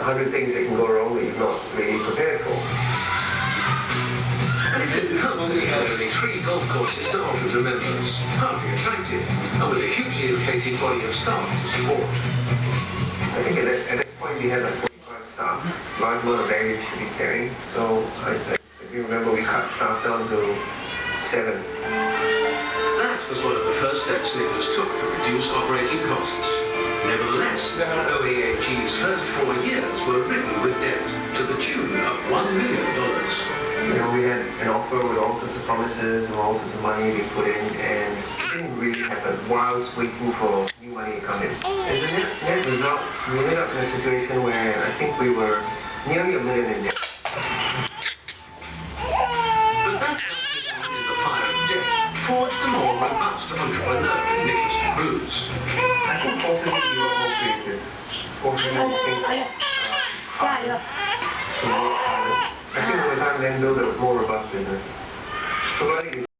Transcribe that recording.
100 things that can go wrong that you're not really prepared for. And it didn't help that he had only 3 golf courses to offer to members, hardly attractive, and with a hugely inflated body of staff to support. I think at that point we had like 45 staff, large amount of baggage to be carrying, so if you remember we cut staff down to 7. That was one of the first steps Nicholas took to reduce operating costs. Nevertheless, OAAG's first 4 years were ridden with debt to the tune of $1 million. You know, we had an offer with all sorts of promises and all sorts of money we put in, and it didn't really happen whilst waiting for new money to come in. As a net result, we ended up in a situation where I think we were nearly $1 million in debt. But that baptism in the fire of debt forged the more robust entrepreneur in Nicholas Cruz. I think possibly we were more creative. Possibly we think harder. I think over time then build a more robust business. Providing